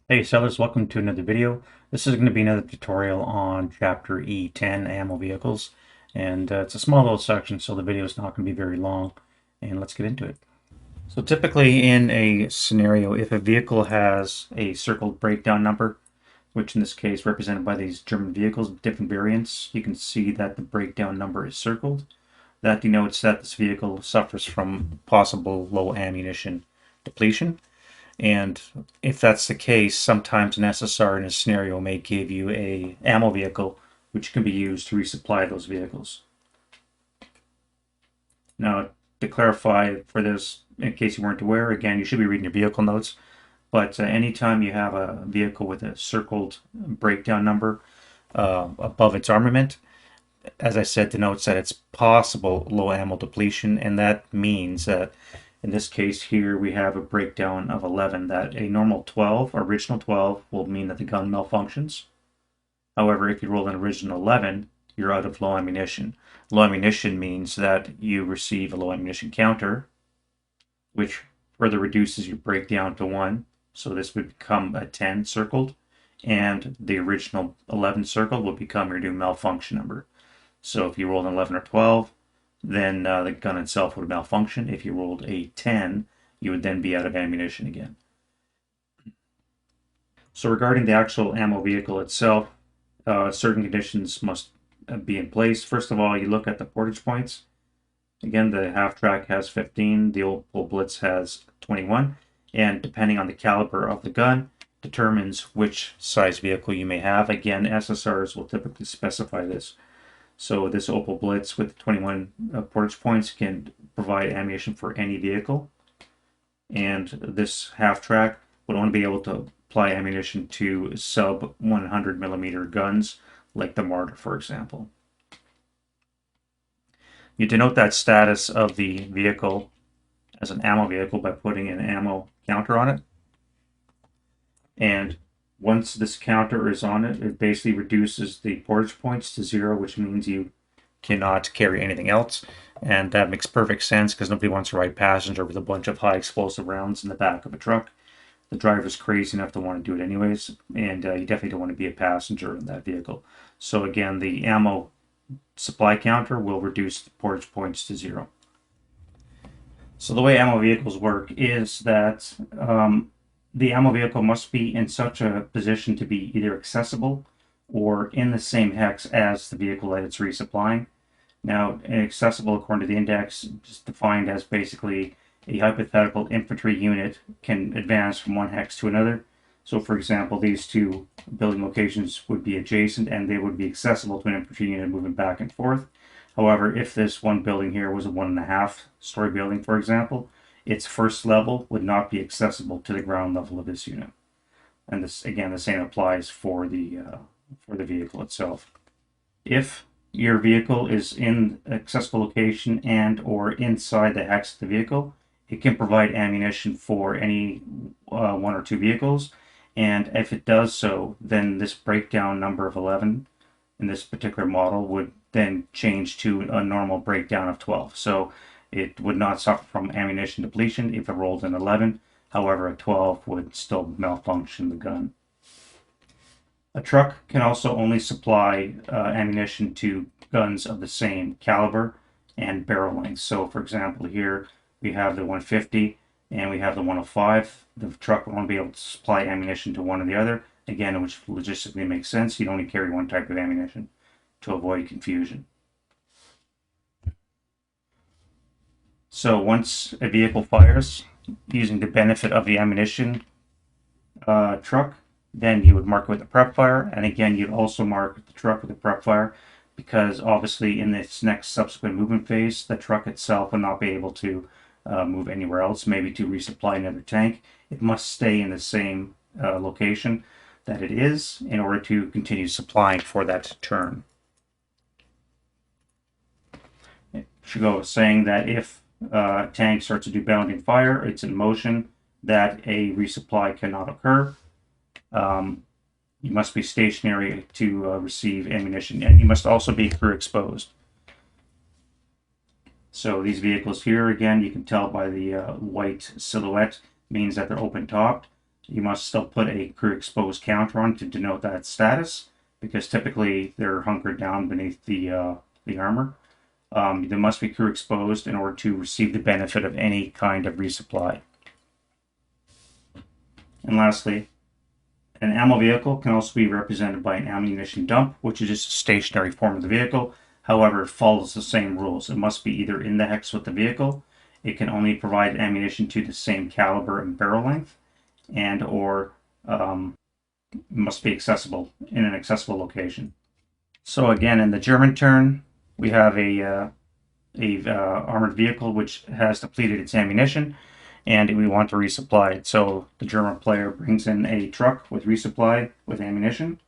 Hey sellers, welcome to another video. This is going to be another tutorial on chapter E10 ammo vehicles, and it's a small little section, so the video is not going to be very long, and let's get into it. So typically in a scenario, if a vehicle has a circled breakdown number, which in this case represented by these German vehicles with different variants, you can see that the breakdown number is circled. That denotes that this vehicle suffers from possible low ammunition depletion. And if that's the case, sometimes an SSR in a scenario may give you a ammo vehicle, which can be used to resupply those vehicles. Now, to clarify for this, in case you weren't aware, again, you should be reading your vehicle notes. But anytime you have a vehicle with a circled breakdown number above its armament, as I said, denotes that it's possible low ammo depletion, and that means that in this case here we have a breakdown of 11, that a normal 12, original 12, will mean that the gun malfunctions. However, if you roll an original 11, you're out of low ammunition. Low ammunition means that you receive a low ammunition counter, which further reduces your breakdown to 1. So this would become a 10 circled, and the original 11 circled will become your new malfunction number. So if you rolled an 11 or 12, then the gun itself would malfunction. If you rolled a 10, you would then be out of ammunition again. So regarding the actual ammo vehicle itself, certain conditions must be in place. First of all, you look at the portage points. Again, the half track has 15, the Opel Blitz has 21, and depending on the caliber of the gun, determines which size vehicle you may have. Again, SSRs will typically specify this. So this Opel Blitz with 21 portage points can provide ammunition for any vehicle. And this half track would only be able to apply ammunition to sub 100 millimeter guns, like the Marder, for example. You denote that status of the vehicle as an ammo vehicle by putting an ammo counter on it. And once this counter is on it, it basically reduces the portage points to 0, which means you cannot carry anything else. And that makes perfect sense because nobody wants to ride passenger with a bunch of high explosive rounds in the back of a truck. The driver's crazy enough to want to do it anyways, and you definitely don't want to be a passenger in that vehicle. So again, the ammo supply counter will reduce the portage points to 0. So the way ammo vehicles work is that the ammo vehicle must be in such a position to be either accessible or in the same hex as the vehicle that it's resupplying. Now, accessible according to the index is defined as basically a hypothetical infantry unit can advance from one hex to another. So, for example, these two building locations would be adjacent and they would be accessible to an infantry unit moving back and forth. However, if this one building here was a 1.5-story building, for example, its first level would not be accessible to the ground level of this unit. And this, again, the same applies for the vehicle itself. If your vehicle is in accessible location and or inside the hex of the vehicle, it can provide ammunition for any one or two vehicles. And if it does so, then this breakdown number of 11 in this particular model would then change to a normal breakdown of 12. So it would not suffer from ammunition depletion if it rolled an 11. However, a 12 would still malfunction the gun. A truck can also only supply ammunition to guns of the same caliber and barrel length. So, for example, here we have the 150 and we have the 105. The truck will only be able to supply ammunition to one or the other. Again, which logistically makes sense. You'd only carry one type of ammunition to avoid confusion. So once a vehicle fires using the benefit of the ammunition truck, then you would mark it with a prep fire. And again, you'd also mark the truck with a prep fire because obviously in this next subsequent movement phase, the truck itself will not be able to move anywhere else, maybe to resupply another tank. It must stay in the same location that it is in order to continue supplying for that turn. It should go saying that if tank starts to do bounding fire, it's in motion, that a resupply cannot occur. You must be stationary to receive ammunition, and you must also be crew exposed. So these vehicles here, again, you can tell by the white silhouette, means that they're open topped. You must still put a crew exposed counter on to denote that status, because typically they're hunkered down beneath the armor. They must be crew exposed in order to receive the benefit of any kind of resupply. And lastly, an ammo vehicle can also be represented by an ammunition dump, which is just a stationary form of the vehicle. However, it follows the same rules. It must be either in the hex with the vehicle, it can only provide ammunition to the same caliber and barrel length, and or must be accessible in an accessible location. So again, in the German turn, we have a armored vehicle which has depleted its ammunition, and we want to resupply it. So the German player brings in a truck with resupply with ammunition,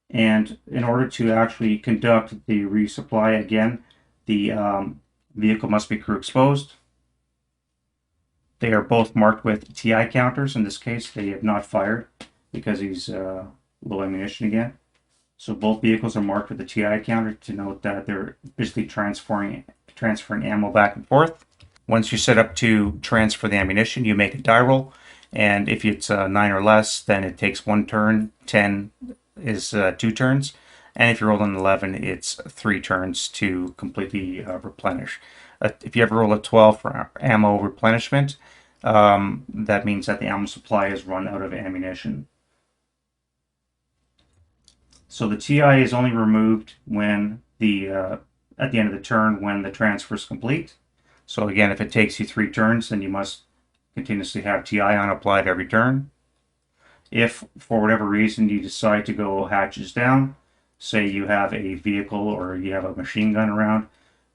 and in order to actually conduct the resupply again, the vehicle must be crew exposed. They are both marked with TI counters. In this case, they have not fired because he's low ammunition again. So both vehicles are marked with the TI counter to note that they're basically transferring ammo back and forth. Once you set up to transfer the ammunition, you make a die roll, and if it's 9 or less, then it takes 1 turn. 10 is 2 turns, and if you roll an 11, it's 3 turns to completely replenish. If you ever roll a 12 for ammo replenishment, that means that the ammo supply is run out of ammunition. So the TI is only removed when at the end of the turn when the transfer is complete. So again, if it takes you 3 turns, then you must continuously have TI on applied every turn. If for whatever reason you decide to go hatches down, say you have a vehicle or you have a machine gun around,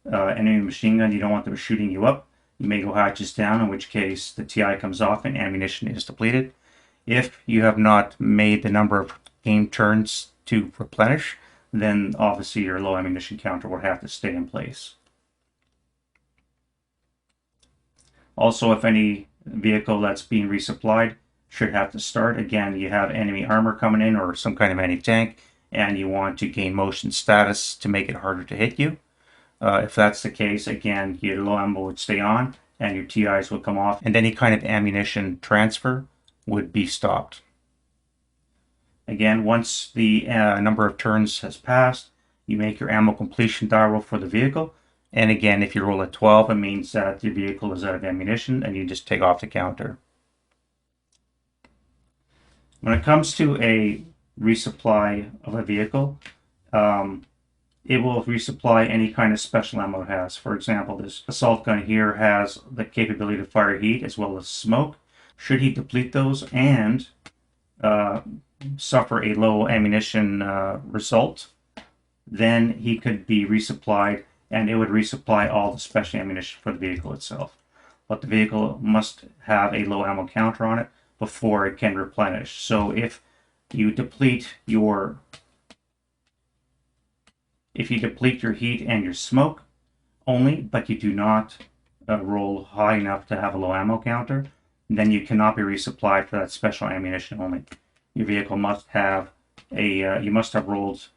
enemy machine gun, you don't want them shooting you up, you may go hatches down, in which case the TI comes off and ammunition is depleted. If you have not made the number of game turns to replenish, then obviously your low ammunition counter will have to stay in place. Also, if any vehicle that's being resupplied should have to start, again, you have enemy armor coming in or some kind of anti-tank, and you want to gain motion status to make it harder to hit you. If that's the case, again, your low ammo would stay on and your TIs would come off, and any kind of ammunition transfer would be stopped. Again, once the number of turns has passed, you make your ammo completion die roll for the vehicle. And again, if you roll a 12, it means that the vehicle is out of ammunition and you just take off the counter. When it comes to a resupply of a vehicle, it will resupply any kind of special ammo it has. For example, this assault gun here has the capability to fire heat as well as smoke. Should he deplete those and suffer a low ammunition result, then he could be resupplied, and it would resupply all the special ammunition for the vehicle itself. But the vehicle must have a low ammo counter on it before it can replenish. So if you deplete your heat and your smoke only, but you do not roll high enough to have a low ammo counter, then you cannot be resupplied for that special ammunition only. Your vehicle must have you must have rolled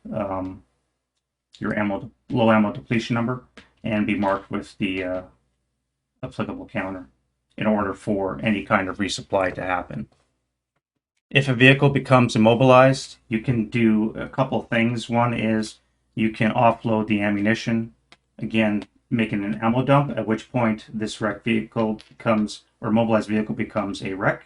your low ammo depletion number and be marked with the applicable counter in order for any kind of resupply to happen. If a vehicle becomes immobilized, you can do a couple things. One is you can offload the ammunition, again, making an ammo dump, at which point this wrecked vehicle becomes, or immobilized vehicle becomes a wreck.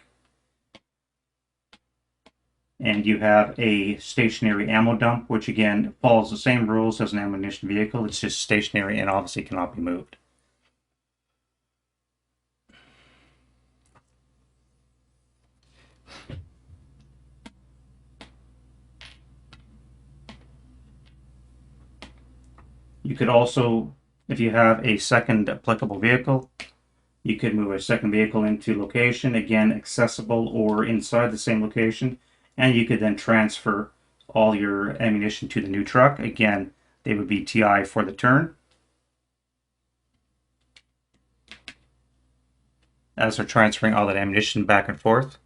And you have a stationary ammo dump, which again follows the same rules as an ammunition vehicle. It's just stationary and obviously cannot be moved. You could also, if you have a second applicable vehicle, you could move a second vehicle into location, again, accessible or inside the same location, and you could then transfer all your ammunition to the new truck. Again, they would be TI for the turn. As they're transferring all that ammunition back and forth.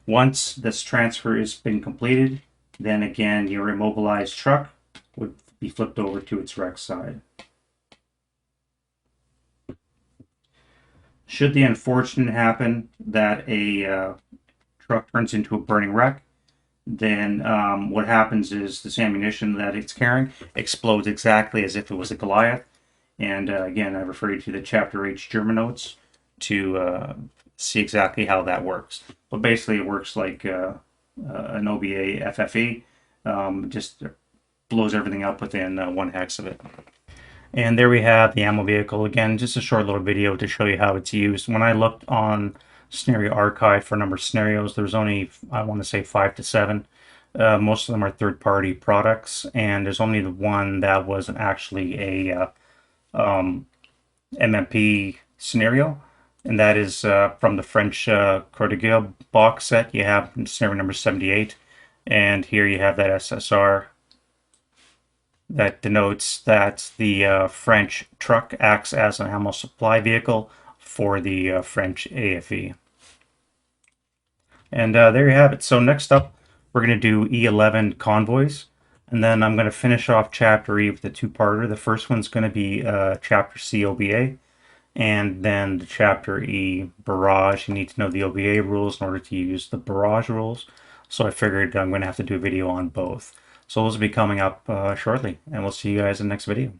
Once this transfer has been completed, then again, your immobilized truck would be flipped over to its wreck side. Should the unfortunate happen that a truck turns into a burning wreck, then what happens is this ammunition that it's carrying explodes exactly as if it was a Goliath. And again, I refer you to the Chapter H German notes to see exactly how that works. But basically, it works like an OBA FFE, just blows everything up within 1 hex of it. And there we have the ammo vehicle. Again, just a short little video to show you how it's used. When I looked on Scenario Archive for a number of scenarios, there's only, I want to say, 5 to 7. Most of them are third-party products, and there's only the one that was actually a MMP scenario, and that is from the French Croix de Guerre box set. You have scenario number 78, and here you have that SSR that denotes that the French truck acts as an ammo supply vehicle for the French AFE. And there you have it. So next up, we're going to do E11 convoys, and then I'm going to finish off Chapter E with a two-parter. The first one's going to be Chapter C OBA, and then the Chapter E barrage. You need to know the OBA rules in order to use the barrage rules. So I figured I'm going to have to do a video on both. So those will be coming up shortly, and we'll see you guys in the next video.